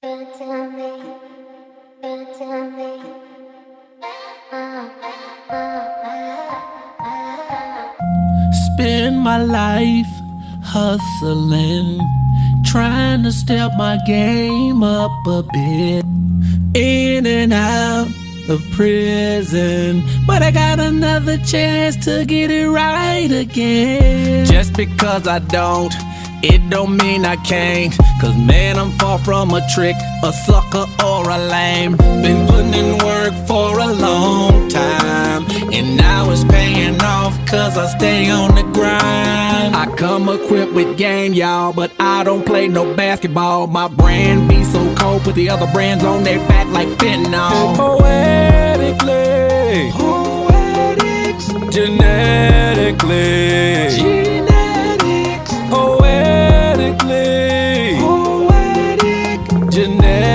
Good to me, good to me. Spend my life hustling, trying to step my game up a bit. In and out of prison, but I got another chance to get it right again. Just because I don't, it don't mean I can't. Cause man, I'm far from a trick, a sucker or a lame. Been putting in work for a long time, and now it's paying off cause I stay on the grind. I come equipped with game, y'all, but I don't play no basketball. My brand be so cold, put the other brands on their back like fentanyl. Poetically, poetics, genetically, genetics, poetically, poetic, genetic.